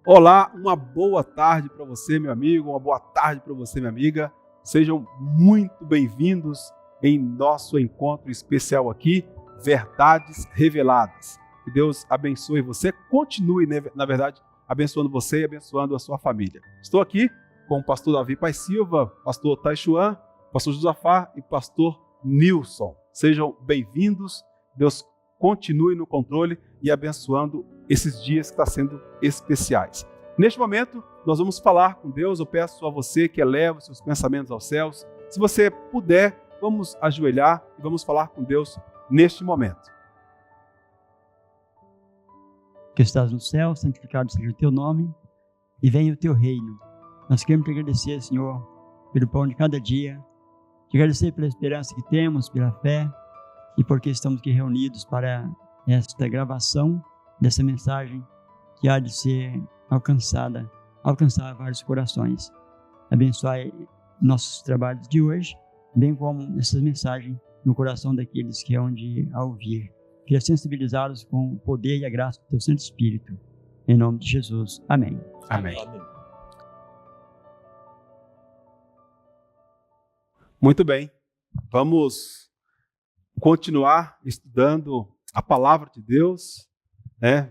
Olá, uma boa tarde para você, meu amigo, uma boa tarde para você, minha amiga. Sejam muito bem-vindos em nosso encontro especial aqui, Verdades Reveladas. Que Deus abençoe você, continue, na verdade, abençoando você e abençoando a sua família. Estou aqui com o pastor Davi Paz Silva, pastor Taishuan, pastor Josafá e pastor Nilson. Sejam bem-vindos, Deus continue no controle e abençoando esses dias que estão sendo especiais. Neste momento, nós vamos falar com Deus. Eu peço a você que eleva os seus pensamentos aos céus. Se você puder, vamos ajoelhar e vamos falar com Deus neste momento. Que estás no céu, santificado seja o teu nome e venha o teu reino. Nós queremos te agradecer, Senhor, pelo pão de cada dia, te agradecer pela esperança que temos, pela fé e porque estamos aqui reunidos para esta gravação dessa mensagem que há de ser alcançar vários corações. Abençoe nossos trabalhos de hoje, bem como essas mensagens no coração daqueles que hão de ouvir. Queria sensibilizá-los com o poder e a graça do teu Santo Espírito. Em nome de Jesus. Amém. Amém. Muito bem. Vamos continuar estudando a palavra de Deus,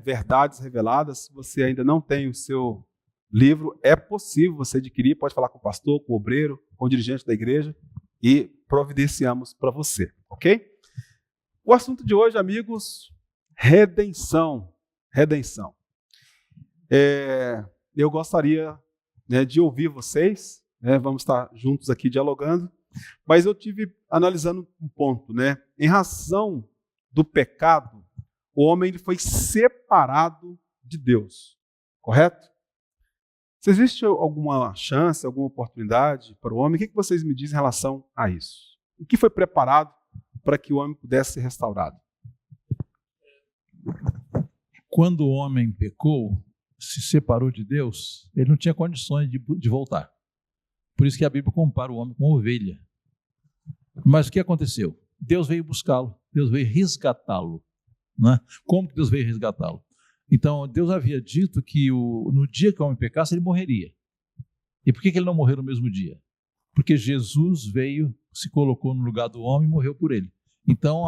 Verdades Reveladas. Se você ainda não tem o seu livro, é possível você adquirir, pode falar com o pastor, com o obreiro, com o dirigente da igreja e providenciamos para você, ok? O assunto de hoje, amigos, redenção. Redenção. Eu gostaria de ouvir vocês, vamos estar juntos aqui dialogando, mas eu tive analisando um ponto, em razão do pecado, o homem ele foi separado de Deus, correto? Se existe alguma chance, alguma oportunidade para o homem, o que vocês me dizem em relação a isso? O que foi preparado para que o homem pudesse ser restaurado? Quando o homem pecou, se separou de Deus, ele não tinha condições de voltar. Por isso que a Bíblia compara o homem com uma ovelha. Mas o que aconteceu? Deus veio buscá-lo, Deus veio resgatá-lo. Né? Como que Deus veio resgatá-lo? Então, Deus havia dito que no dia que o homem pecasse, ele morreria. E por que ele não morreu no mesmo dia? Porque Jesus veio, se colocou no lugar do homem e morreu por ele. Então,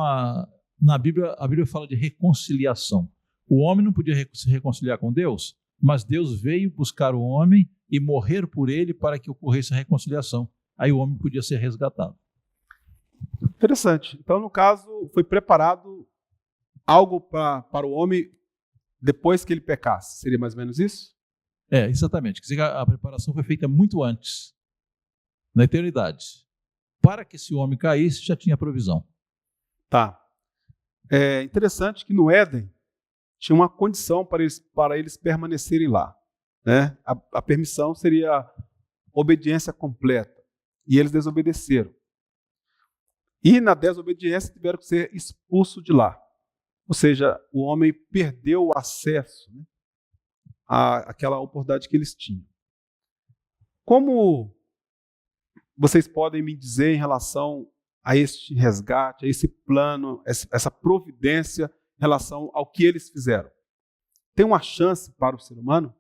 na Bíblia, a Bíblia fala de reconciliação. O homem não podia se reconciliar com Deus, mas Deus veio buscar o homem e morrer por ele para que ocorresse a reconciliação. Aí o homem podia ser resgatado. Interessante. Então, no caso, foi preparado algo para o homem depois que ele pecasse. Seria mais ou menos isso? Exatamente. Quer dizer, a preparação foi feita muito antes, na eternidade. Para que esse homem caísse, já tinha provisão. Tá. É interessante que no Éden tinha uma condição para eles permanecerem lá. A permissão seria obediência completa. E eles desobedeceram. E na desobediência tiveram que ser expulsos de lá. Ou seja, o homem perdeu o acesso àquela oportunidade que eles tinham. Como vocês podem me dizer em relação a este resgate, a esse plano, essa providência em relação ao que eles fizeram? Tem uma chance para o ser humano?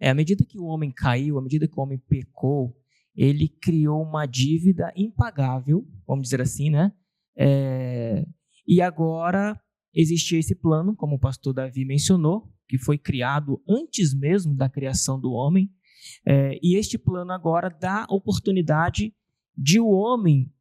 À medida que o homem caiu, à medida que o homem pecou, ele criou uma dívida impagável, vamos dizer assim, E agora existe esse plano, como o pastor Davi mencionou, que foi criado antes mesmo da criação do homem, e este plano agora dá oportunidade de o homem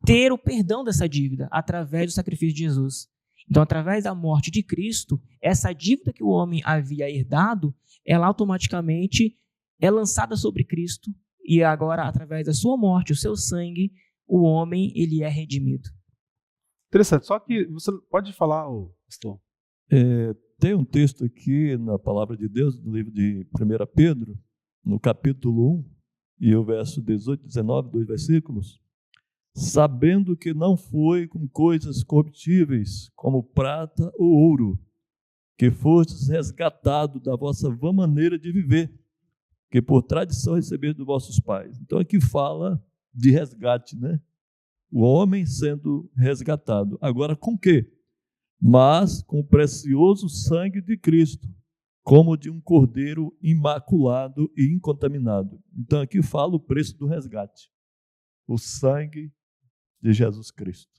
ter o perdão dessa dívida através do sacrifício de Jesus. Então, através da morte de Cristo, essa dívida que o homem havia herdado, ela automaticamente é lançada sobre Cristo, e agora, através da sua morte, o seu sangue, o homem ele é redimido. Interessante. Só que você pode falar, pastor? Tem um texto aqui na palavra de Deus, no livro de 1 Pedro, no capítulo 1, e o verso 18 e 19, 2 versículos. Sabendo que não foi com coisas corruptíveis, como prata ou ouro, que fostes resgatado da vossa vã maneira de viver, que por tradição receberam dos vossos pais. Então aqui fala de resgate, O homem sendo resgatado. Agora com quê? Mas com o precioso sangue de Cristo, como de um cordeiro imaculado e incontaminado. Então aqui fala o preço do resgate. O sangue de Jesus Cristo,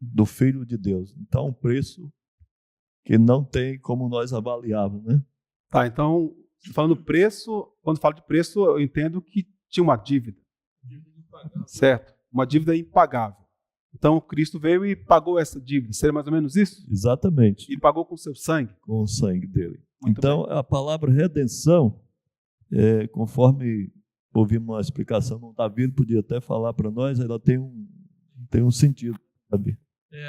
do Filho de Deus. Então um preço que não tem como nós avaliarmos, né? Tá, então, falando preço, quando falo de preço, eu entendo que tinha uma dívida. Certo? Uma dívida impagável. Então, Cristo veio e pagou essa dívida. Seria mais ou menos isso? Exatamente. E pagou com o seu sangue? Com o sangue dele. Muito então, a palavra redenção, conforme ouvimos uma explicação, não está vindo, podia até falar para nós, ela tem um sentido, sabe?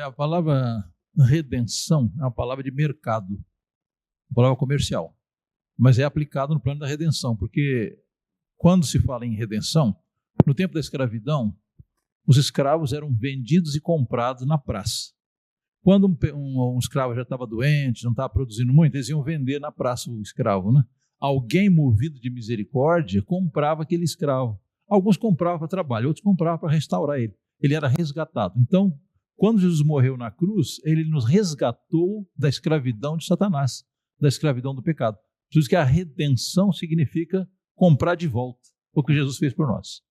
A palavra redenção é uma palavra de mercado, uma palavra comercial, mas é aplicado no plano da redenção, porque quando se fala em redenção, no tempo da escravidão, os escravos eram vendidos e comprados na praça. Quando um escravo já estava doente, não estava produzindo muito, eles iam vender na praça o escravo, né? Alguém movido de misericórdia comprava aquele escravo. Alguns compravam para trabalho, outros compravam para restaurar ele. Ele era resgatado. Então, quando Jesus morreu na cruz, ele nos resgatou da escravidão de Satanás, da escravidão do pecado. Por isso que a redenção significa comprar de volta o que Jesus fez por nós.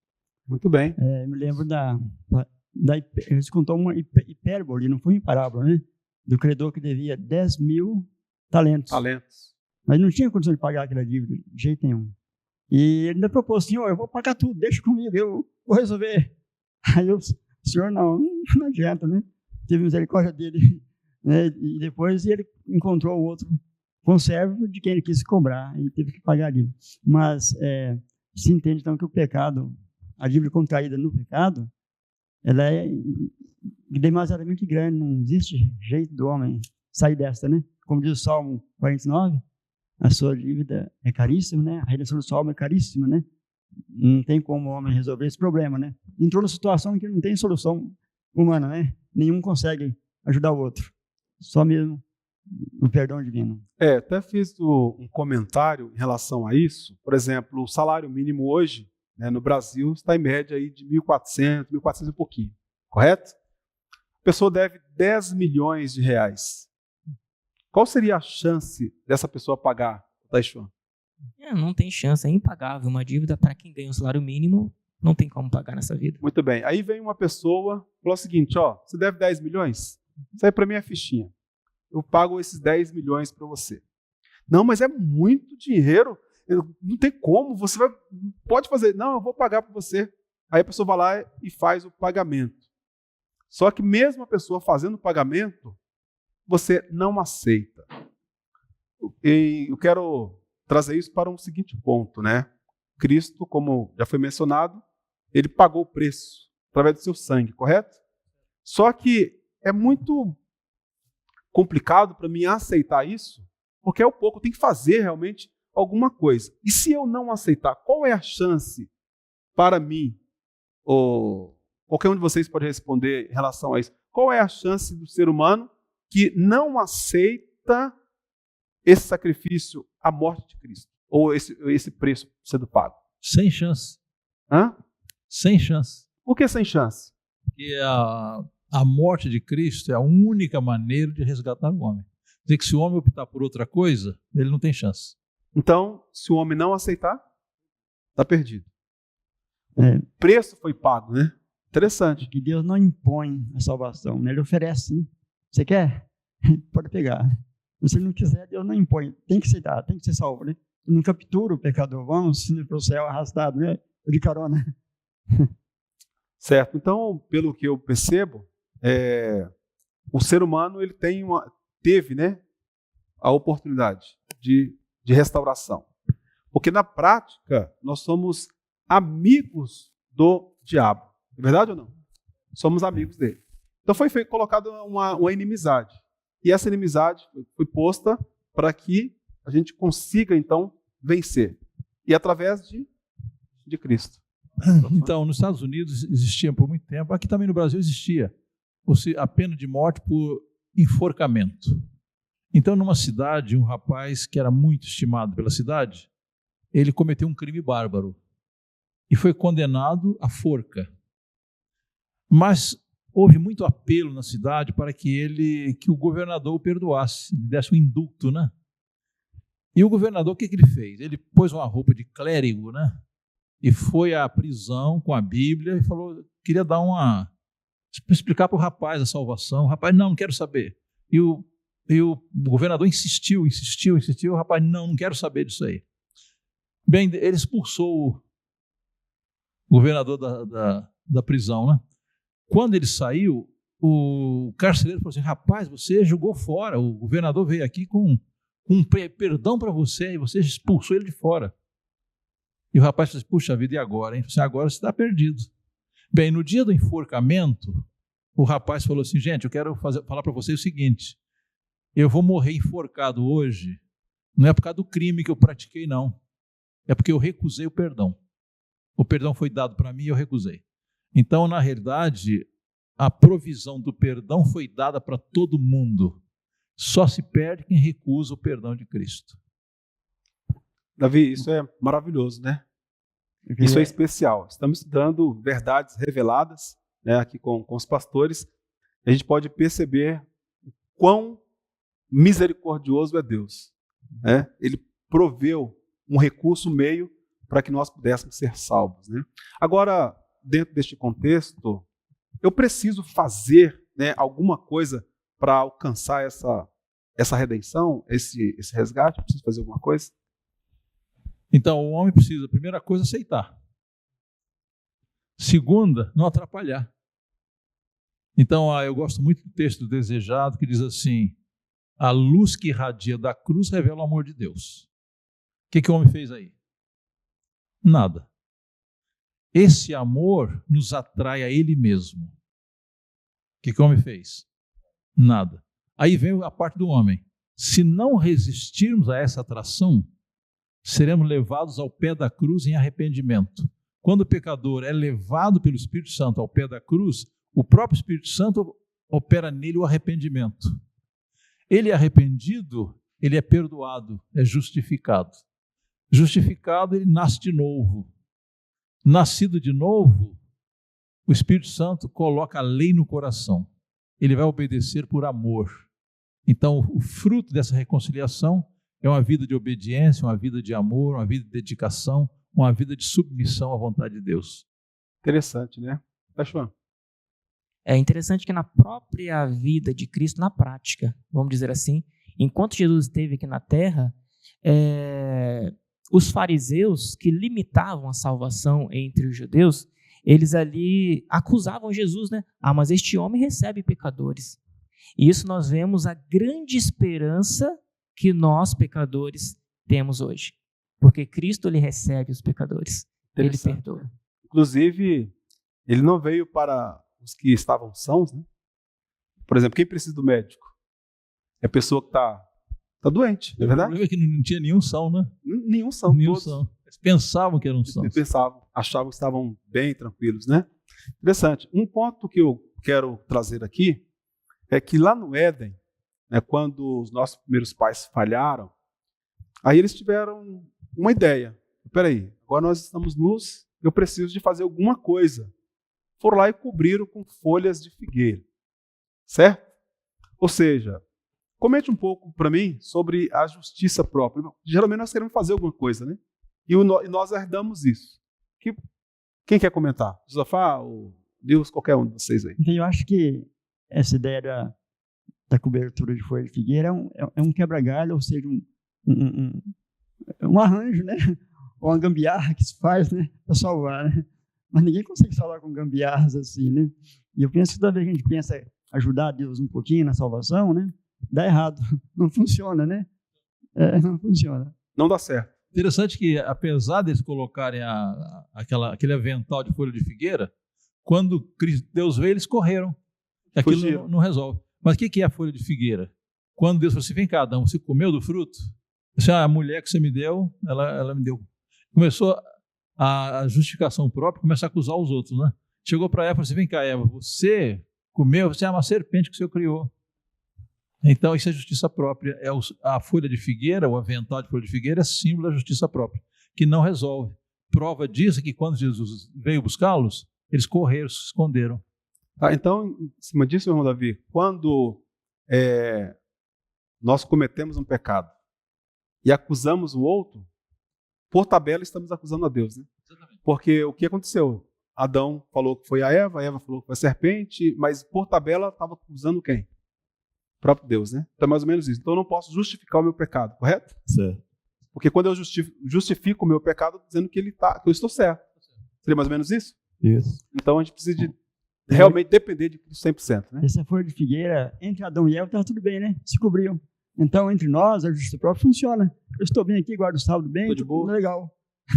Muito bem. Me lembro eles contou uma hipérbole, não foi uma parábola, né? Do credor que devia 10.000 talentos. Mas não tinha condição de pagar aquela dívida, de jeito nenhum. E ele ainda propôs, senhor, eu vou pagar tudo, deixa comigo, eu vou resolver. Aí o senhor, não adianta, né? Teve misericórdia dele, né? E depois ele encontrou outro conservo de quem ele quis cobrar, e teve que pagar a dívida. Mas se entende então que o pecado, a dívida contraída no pecado, ela é demasiadamente grande, não existe jeito do homem sair desta, né? Como diz o Salmo 49, a sua dívida é caríssima, né? A redenção do Salmo é caríssima, né? Não tem como o homem resolver esse problema, né? Entrou numa situação em que não tem solução humana, né? Nenhum consegue ajudar o outro, só mesmo o perdão divino. Até fiz um comentário em relação a isso. Por exemplo, o salário mínimo hoje, né, no Brasil está em média aí de 1.400, 1.400 e pouquinho, correto? A pessoa deve 10 milhões de reais. Qual seria a chance dessa pessoa pagar, Taishuan? Não tem chance, é impagável. Uma dívida para quem ganha um salário mínimo, não tem como pagar nessa vida. Muito bem. Aí vem uma pessoa, falou o seguinte, você deve 10 milhões? Isso aí para mim é fichinha. Eu pago esses 10 milhões para você. Não, mas é muito dinheiro. Não tem como, você pode fazer. Não, eu vou pagar para você. Aí a pessoa vai lá e faz o pagamento. Só que mesmo a pessoa fazendo o pagamento, você não aceita. E eu quero trazer isso para um seguinte ponto, né? Cristo, como já foi mencionado, ele pagou o preço através do seu sangue, correto? Só que é muito complicado para mim aceitar isso, porque é o pouco, eu tenho que fazer realmente alguma coisa. E se eu não aceitar, qual é a chance para mim, ou qualquer um de vocês pode responder em relação a isso, qual é a chance do ser humano que não aceita esse sacrifício, a morte de Cristo, ou esse preço sendo pago? Sem chance. Hã? Sem chance. Por que sem chance? Porque a morte de Cristo é a única maneira de resgatar o homem. Quer dizer que se o homem optar por outra coisa, ele não tem chance. Então, se o homem não aceitar, está perdido. O preço foi pago, né? Interessante. Que Deus não impõe a salvação, né? Ele oferece, né? Você quer? Pode pegar. Se você não quiser, Deus não impõe. Tem que aceitar, tem que ser salvo, né? Não captura o pecador, vamos para o céu arrastado, né? De carona. Certo. Então, pelo que eu percebo, o ser humano ele teve, né, a oportunidade de restauração. Porque na prática, nós somos amigos do diabo. É verdade ou não? Somos amigos dele. Então foi colocada uma inimizade. E essa inimizade foi posta para que a gente consiga, então, vencer. E através de Cristo. Então, nos Estados Unidos existia por muito tempo, aqui também no Brasil existia a pena de morte por enforcamento. Então, numa cidade, um rapaz que era muito estimado pela cidade, ele cometeu um crime bárbaro e foi condenado à forca. Mas houve muito apelo na cidade para que o governador o perdoasse, lhe desse um indulto, né? E o governador, o que ele fez? Ele pôs uma roupa de clérigo, né? E foi à prisão com a Bíblia e falou, queria dar explicar para o rapaz a salvação. O rapaz, não quero saber. E o governador insistiu, o rapaz, não quero saber disso aí. Bem, ele expulsou o governador da prisão, né? Quando ele saiu, o carcereiro falou assim, rapaz, você jogou fora, o governador veio aqui com perdão para você, e você expulsou ele de fora. E o rapaz falou assim, puxa vida, e agora, hein? Agora você está perdido. Bem, no dia do enforcamento, o rapaz falou assim, gente, eu quero falar para vocês o seguinte, eu vou morrer enforcado hoje, não é por causa do crime que eu pratiquei, não. É porque eu recusei o perdão. O perdão foi dado para mim e eu recusei. Então, na realidade, a provisão do perdão foi dada para todo mundo. Só se perde quem recusa o perdão de Cristo. Davi, isso é maravilhoso, né? Isso é especial. Estamos estudando verdades reveladas, né, aqui com os pastores. A gente pode perceber o quão misericordioso é Deus, né? Ele proveu um recurso, meio, para que nós pudéssemos ser salvos, né? Agora, dentro deste contexto, eu preciso fazer, né, alguma coisa para alcançar essa redenção, esse resgate? Eu preciso fazer alguma coisa? Então, o homem precisa, primeira coisa, aceitar. Segunda, não atrapalhar. Então, eu gosto muito do texto do Desejado, que diz assim, a luz que irradia da cruz revela o amor de Deus. O que o homem fez aí? Nada. Esse amor nos atrai a ele mesmo. O que o homem fez? Nada. Aí vem a parte do homem. Se não resistirmos a essa atração, seremos levados ao pé da cruz em arrependimento. Quando o pecador é levado pelo Espírito Santo ao pé da cruz, o próprio Espírito Santo opera nele o arrependimento. Ele é arrependido, ele é perdoado, é justificado. Justificado, ele nasce de novo. Nascido de novo, o Espírito Santo coloca a lei no coração. Ele vai obedecer por amor. Então, o fruto dessa reconciliação é uma vida de obediência, uma vida de amor, uma vida de dedicação, uma vida de submissão à vontade de Deus. Interessante, né? Tá, João? É interessante que na própria vida de Cristo, na prática, vamos dizer assim, enquanto Jesus esteve aqui na terra, os fariseus que limitavam a salvação entre os judeus, eles ali acusavam Jesus, né? Ah, mas este homem recebe pecadores. E isso nós vemos a grande esperança que nós, pecadores, temos hoje. Porque Cristo, ele recebe os pecadores. Ele perdoa. Inclusive, ele não veio para os que estavam sãos, né? Por exemplo, quem precisa do médico? É a pessoa que está doente, não é verdade? O problema é que não tinha nenhum são, né? Nenhum são. Nenhum são. Eles pensavam que eram sãos. Achavam que estavam bem tranquilos, né? Interessante. Um ponto que eu quero trazer aqui é que lá no Éden, né, quando os nossos primeiros pais falharam, aí eles tiveram uma ideia. Espera aí, agora nós estamos nus, eu preciso de fazer alguma coisa. Foram lá e cobriram com folhas de figueira. Certo? Ou seja, comente um pouco para mim sobre a justiça própria. Geralmente nós queremos fazer alguma coisa, né? E nós herdamos isso. Quem quer comentar? Josafá, ou Deus, qualquer um de vocês aí. Então, eu acho que essa ideia da cobertura de folha de figueira é um quebra-galho, ou seja, um arranjo, né? Ou uma gambiarra que se faz, né? Para salvar, né? Mas ninguém consegue salvar com gambiarras assim, né? E eu penso que toda vez que a gente pensa ajudar Deus um pouquinho na salvação, né? Dá errado. Não funciona, né? Não funciona. Não dá certo. Interessante que, apesar deles colocarem aquele avental de folha de figueira, quando Deus veio, eles correram. Aquilo não resolve. Mas o que é a folha de figueira? Quando Deus falou assim, vem cá, Adão, você comeu do fruto? Assim, a mulher que você me deu, ela me deu. Começou a justificação própria, começa a acusar os outros, né? Chegou para Eva e falou assim, vem cá, Eva, você comeu, você é uma serpente que o Senhor criou. Então, isso é justiça própria. A folha de figueira, o avental de folha de figueira, é símbolo da justiça própria, que não resolve. Prova disso é que quando Jesus veio buscá-los, eles correram, se esconderam. Então, em cima disso, irmão Davi, quando nós cometemos um pecado e acusamos o outro, por tabela estamos acusando a Deus, né? Porque o que aconteceu? Adão falou que foi a Eva falou que foi a serpente, mas por tabela estava acusando quem? O próprio Deus, né? Então é mais ou menos isso. Então eu não posso justificar o meu pecado, correto? Certo. Porque quando eu justifico o meu pecado, eu estou dizendo que eu estou certo. Seria mais ou menos isso? Isso. Então a gente precisa de realmente depender de Cristo 100%, né? Essa folha de figueira, entre Adão e Eva, estava tudo bem, né? Se cobriam. Então, entre nós, a justiça própria funciona. Eu estou bem aqui, guardo o sábado bem, Tô de boa. legal.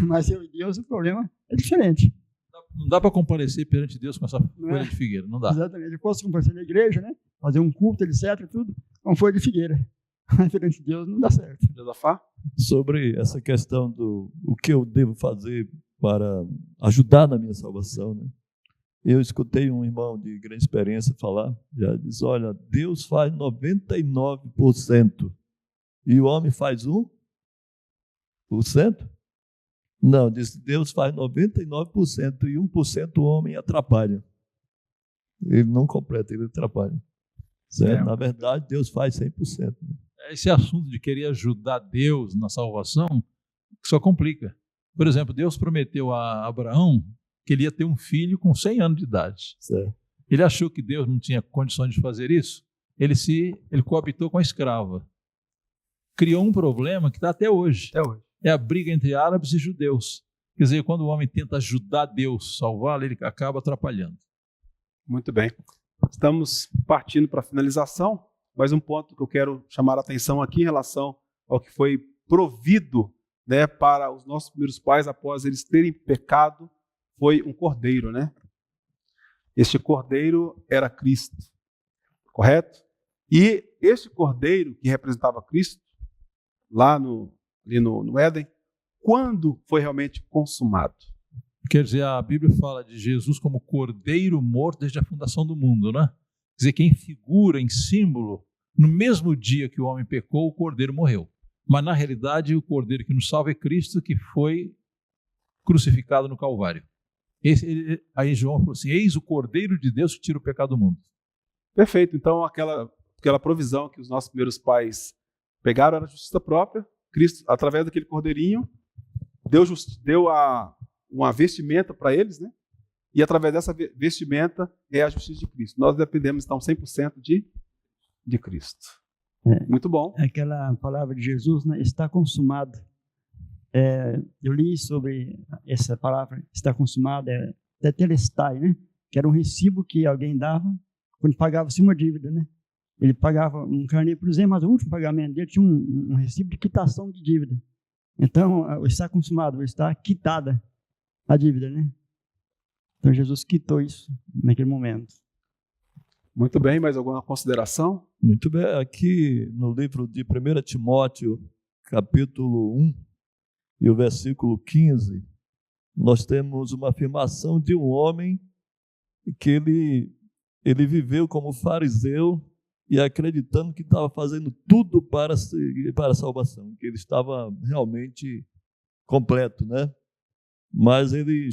Mas eu e Deus, o problema é diferente. Não dá para comparecer perante Deus com essa folha de figueira, não dá. Exatamente. Eu posso comparecer na igreja, né? Fazer um culto, etc, tudo, com folha de figueira. Mas perante Deus não dá certo. Josafá? Sobre essa questão do o que eu devo fazer para ajudar na minha salvação, né? Eu escutei um irmão de grande experiência falar, já diz, olha, Deus faz 99% e o homem faz 1%? Não, diz Deus faz 99% e 1% o homem atrapalha. Ele não completa, ele atrapalha. Certo? Na verdade, Deus faz 100%. Né? Esse assunto de querer ajudar Deus na salvação só complica. Por exemplo, Deus prometeu a Abraão que ele ia ter um filho com 100 anos de idade. Certo. Ele achou que Deus não tinha condições de fazer isso. Ele coabitou com a escrava. Criou um problema que está até hoje. É a briga entre árabes e judeus. Quer dizer, quando o homem tenta ajudar Deus, salvá-lo, ele acaba atrapalhando. Muito bem. Estamos partindo para a finalização, mas um ponto que eu quero chamar a atenção aqui em relação ao que foi provido, né, para os nossos primeiros pais após eles terem pecado, foi um cordeiro, né? Este cordeiro era Cristo, correto? E este cordeiro que representava Cristo, lá no Éden, quando foi realmente consumado? Quer dizer, a Bíblia fala de Jesus como cordeiro morto desde a fundação do mundo, né? Quer dizer, que em figura, em símbolo, no mesmo dia que o homem pecou, o cordeiro morreu. Mas, na realidade, o cordeiro que nos salva é Cristo, que foi crucificado no Calvário. Aí João falou assim, eis o cordeiro de Deus que tira o pecado do mundo. Perfeito. Então, aquela provisão que os nossos primeiros pais pegaram era a justiça própria. Cristo, através daquele cordeirinho, Deus deu uma vestimenta para eles, né? E através dessa vestimenta é a justiça de Cristo. Nós dependemos, então, 100% de Cristo. Muito bom. Aquela palavra de Jesus, né? Está consumado. Eu li sobre essa palavra, está consumado, tetelestai, né? Que era um recibo que alguém dava quando pagava-se uma dívida, né? Ele pagava um carneiro, por exemplo, mas o último pagamento dele tinha um recibo de quitação de dívida. Então, está consumado, está quitada a dívida, né? Então, Jesus quitou isso naquele momento. Muito bem, mais alguma consideração? Muito bem, aqui no livro de 1 Timóteo, capítulo 1, e o versículo 15, nós temos uma afirmação de um homem que ele viveu como fariseu e acreditando que estava fazendo tudo para a salvação, que ele estava realmente completo, né? Mas ele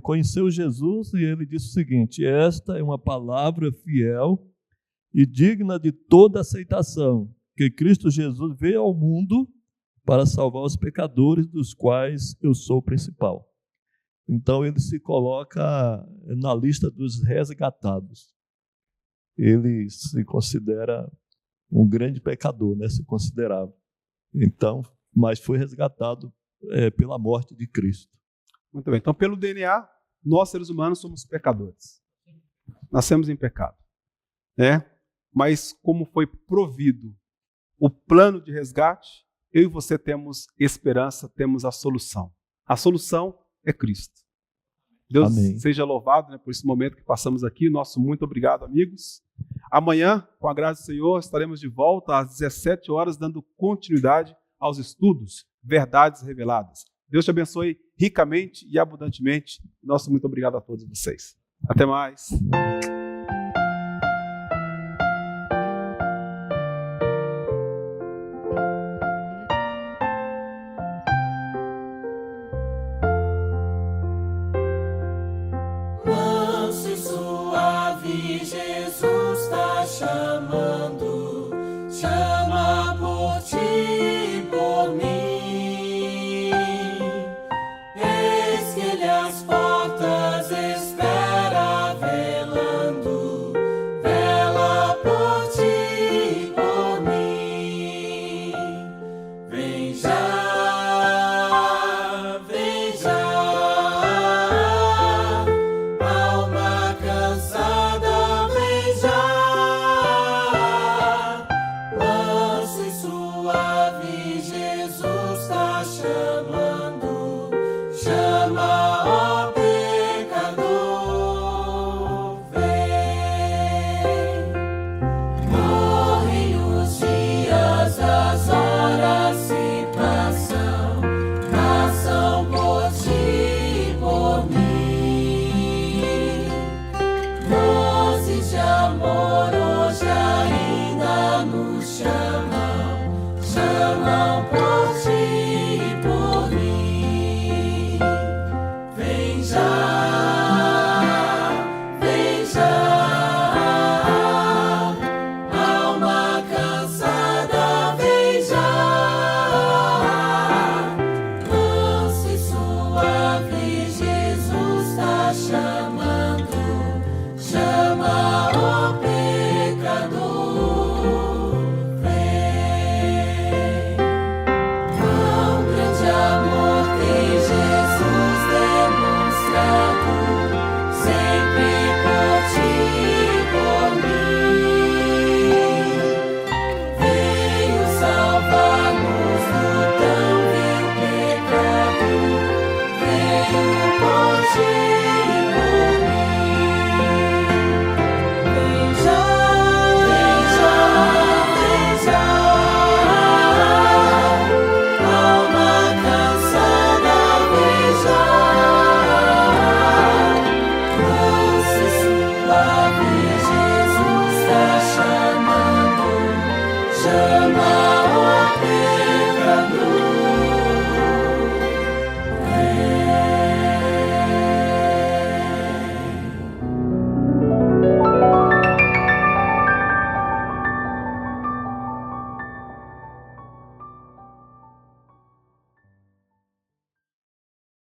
conheceu Jesus e ele disse o seguinte, esta é uma palavra fiel e digna de toda aceitação, que Cristo Jesus veio ao mundo para salvar os pecadores, dos quais eu sou o principal. Então ele se coloca na lista dos resgatados. Ele se considera um grande pecador, né? Se considerava. Então, mas foi resgatado pela morte de Cristo. Muito bem. Então, pelo DNA, nós seres humanos somos pecadores. Nascemos em pecado, né? Mas como foi provido o plano de resgate, eu e você temos esperança, temos a solução. A solução é Cristo. Deus Amém. Seja louvado, né, por esse momento que passamos aqui. Nosso muito obrigado, amigos. Amanhã, com a graça do Senhor, estaremos de volta às 17 horas, dando continuidade aos estudos Verdades Reveladas. Deus te abençoe ricamente e abundantemente. Nosso muito obrigado a todos vocês. Até mais. Manso e suave, Jesus está chamando, chama por ti e por mim. que ele as pode.